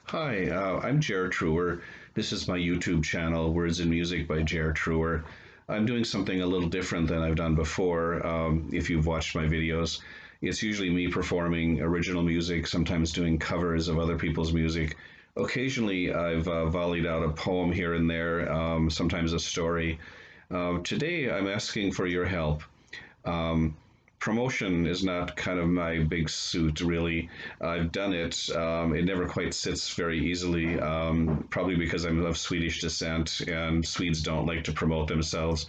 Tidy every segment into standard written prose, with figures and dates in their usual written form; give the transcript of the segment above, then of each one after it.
Hi, I'm Jer Truer. This is my YouTube channel, Words and Music by Jer Truer. I'm doing something a little different than I've done before. If you've watched my videos, it's usually me performing original music, sometimes doing covers of other people's music. Occasionally, I've volleyed out a poem here and there, sometimes a story. Today, I'm asking for your help. Um, Promotion is not kind of my big suit, really. I've done it. It never quite sits very easily, probably because I'm of Swedish descent and Swedes don't like to promote themselves.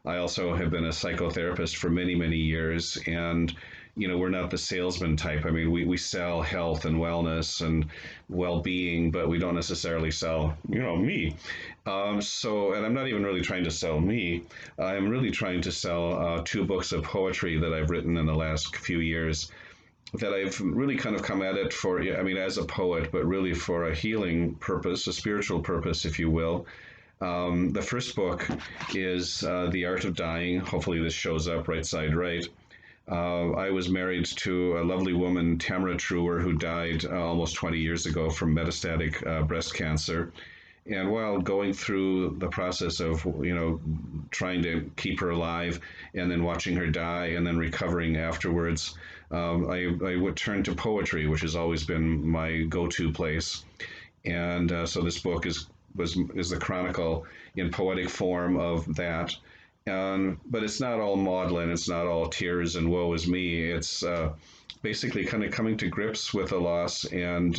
I also have been a psychotherapist for many, many years, and we're not the salesman type. I mean, we sell health and wellness and well-being, but we don't necessarily sell, me. And I'm not even really trying to sell me. I'm really trying to sell two books of poetry that I've written in the last few years that I've really kind of come at it for, yeah, I mean, as a poet, but really for a healing purpose, a spiritual purpose, if you will. The first book is The Art of Dying. Hopefully, this shows up right side right. I was married to a lovely woman, Tamara Truer, who died almost 20 years ago from metastatic breast cancer. And while going through the process of, trying to keep her alive and then watching her die and then recovering afterwards, I would turn to poetry, which has always been my go-to place. And so this book is the chronicle in poetic form of that. But it's not all maudlin. It's not all tears and woe is me. It's basically kind of coming to grips with a loss. And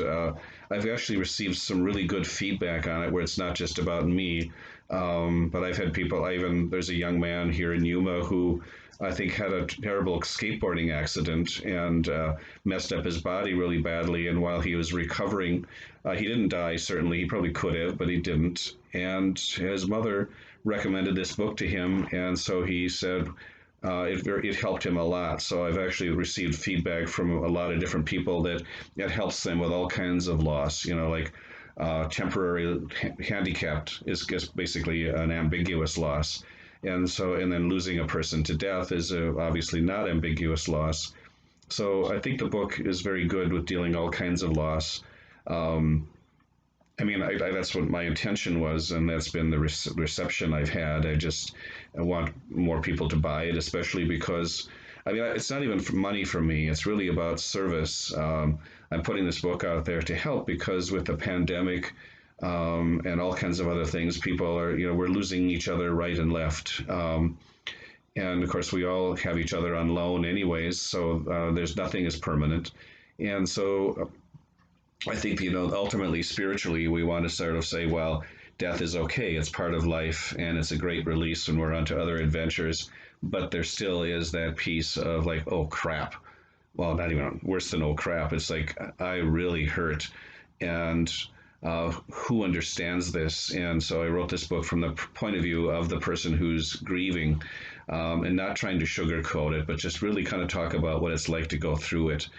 I've actually received some really good feedback on it, where it's not just about me. But I've had people. There's a young man here in Yuma who I think had a terrible skateboarding accident and messed up his body really badly. And while he was recovering, he didn't die. Certainly, he probably could have, but he didn't. And his mother recommended this book to him, and so he said it helped him a lot. So I've actually received feedback from a lot of different people that it helps them with all kinds of loss. Like temporary handicapped is basically an ambiguous loss, and then losing a person to death is obviously not ambiguous loss. So I think the book is very good with dealing all kinds of loss. Um, I mean, that's what my intention was, and that's been the reception I've had. I want more people to buy it, especially because, I mean, it's not even for money for me. It's really about service. I'm putting this book out there to help because with the pandemic and all kinds of other things, people are, we're losing each other right and left. And of course, we all have each other on loan, anyways, so there's nothing is permanent. And so I think, ultimately, spiritually, we want to sort of say, well, death is okay. It's part of life, and it's a great release when we're on to other adventures. But there still is that piece of like, oh crap. Well, not even worse than oh crap. It's like, I really hurt. And who understands this? And so I wrote this book from the point of view of the person who's grieving, and not trying to sugarcoat it, but just really kind of talk about what it's like to go through it,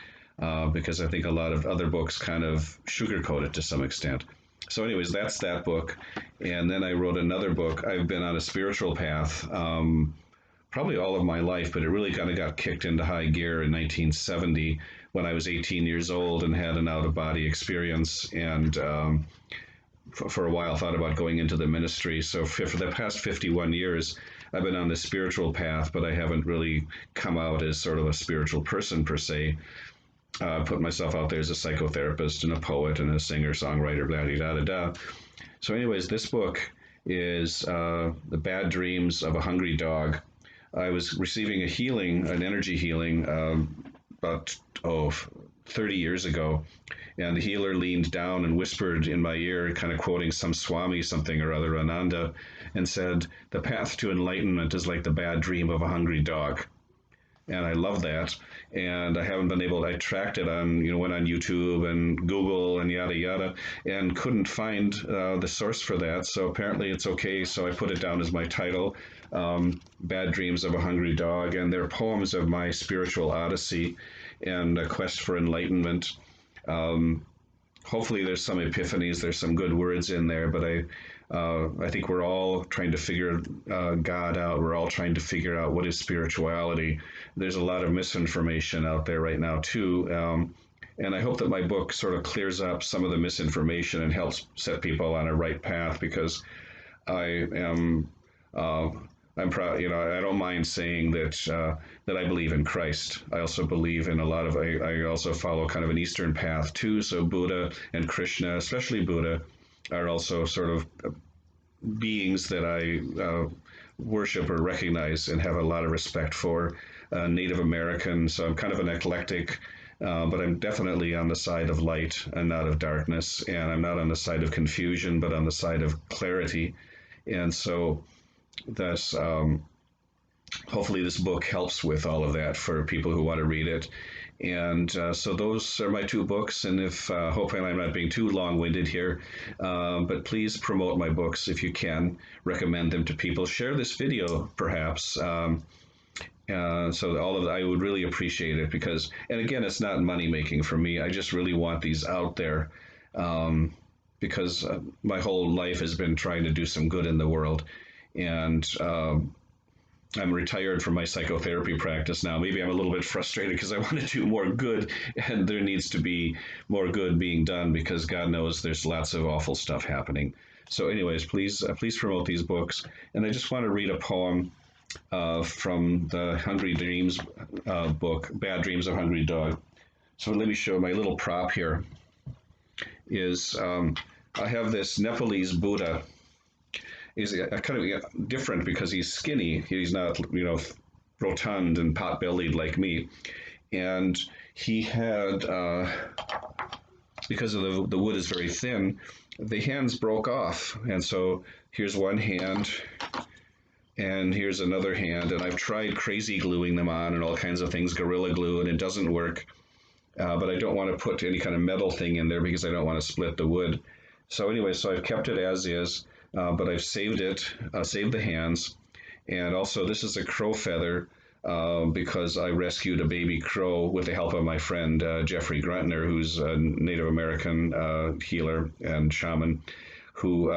because I think a lot of other books kind of sugarcoat it to some extent. So, anyways, that's that book. And then I wrote another book. I've been on a spiritual path probably all of my life, but it really kind of got kicked into high gear in 1970 when I was 18 years old and had an out of body experience. And for a while, thought about going into the ministry. So, for the past 51 years, I've been on the spiritual path, but I haven't really come out as sort of a spiritual person per se. Put myself out there as a psychotherapist and a poet and a singer songwriter, blah da da da. So, anyways, this book is The Bad Dreams of a Hungry Dog. I was receiving a healing, an energy healing, about 30 years ago, and the healer leaned down and whispered in my ear, kind of quoting some Swami something or other, Ananda, and said, "The path to enlightenment is like the bad dream of a hungry dog." And I love that. And I haven't been able. I tracked it on, went on YouTube and Google and yada yada, and couldn't find the source for that. So apparently it's okay. So I put it down as my title, "Bad Dreams of a Hungry Dog," and they're poems of my spiritual odyssey and a quest for enlightenment. Um, Hopefully there's some epiphanies, there's some good words in there, but I think we're all trying to figure God out. We're all trying to figure out what is spirituality. There's a lot of misinformation out there right now too, And I hope that my book sort of clears up some of the misinformation and helps set people on a right path, because I am uh, I'm proud. I don't mind saying that I believe in Christ. I also believe in a lot of. I also follow kind of an Eastern path too. So Buddha and Krishna, especially Buddha, are also sort of beings that I worship or recognize and have a lot of respect for. Native American, so I'm kind of an eclectic. But I'm definitely on the side of light and not of darkness, and I'm not on the side of confusion, but on the side of clarity. And so that's hopefully this book helps with all of that for people who want to read it. And so those are my two books. And if hopefully I'm not being too long-winded here, but please promote my books if you can. Recommend them to people. Share this video, perhaps. So all of that, I would really appreciate it, because, and again, it's not money making for me. I just really want these out there, because my whole life has been trying to do some good in the world, and I'm retired from my psychotherapy practice now. Maybe I'm a little bit frustrated because I want to do more good, and there needs to be more good being done, because God knows there's lots of awful stuff happening. So, anyways, please promote these books. And I just want to read a poem from the Hungry Dreams book, Bad Dreams of Hungry Dog. So let me show my little prop here. I have this Nepalese Buddha. He's kind of different because he's skinny. He's not, rotund and pot-bellied like me. And he had, because of the wood is very thin, the hands broke off. And so here's one hand, and here's another hand, and I've tried crazy gluing them on and all kinds of things, Gorilla Glue, and it doesn't work. But I don't want to put any kind of metal thing in there because I don't want to split the wood. So anyway, so I've kept it as is, but I've saved it, saved the hands. And also this is a crow feather, because I rescued a baby crow with the help of my friend Jeffrey Gruntner, who's a Native American healer and shaman, who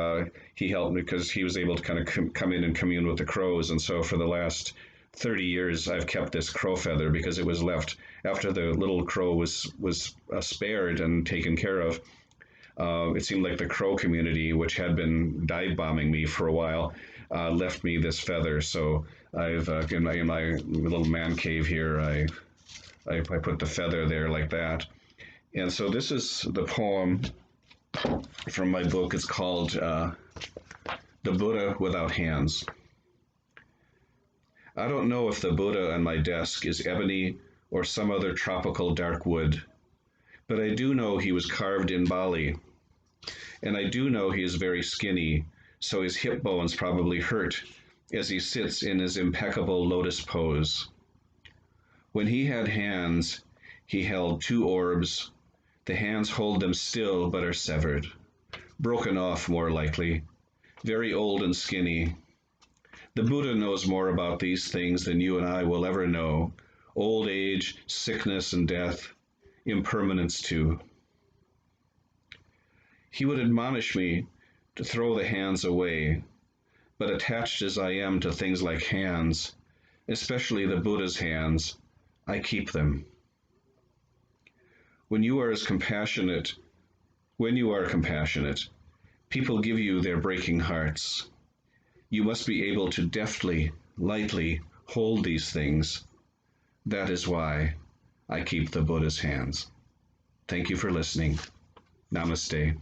he helped me because he was able to kind of come in and commune with the crows. And so for the last 30 years, I've kept this crow feather, because it was left after the little crow was spared and taken care of. It seemed like the crow community, which had been dive bombing me for a while, left me this feather. So I've in my little man cave here, I put the feather there like that. And so this is the poem from my book. It's called The Buddha Without Hands. I don't know if the Buddha on my desk is ebony or some other tropical dark wood, but I do know he was carved in Bali. And I do know he is very skinny, so his hip bones probably hurt as he sits in his impeccable lotus pose. When he had hands, he held two orbs. The hands hold them still but are severed, broken off more likely, very old and skinny. The Buddha knows more about these things than you and I will ever know. Old age, sickness and death, impermanence too. He would admonish me to throw the hands away, but attached as I am to things like hands, especially the Buddha's hands, I keep them. When you are compassionate, people give you their breaking hearts. You must be able to deftly, lightly hold these things. That is why I keep the Buddha's hands. Thank you for listening. Namaste.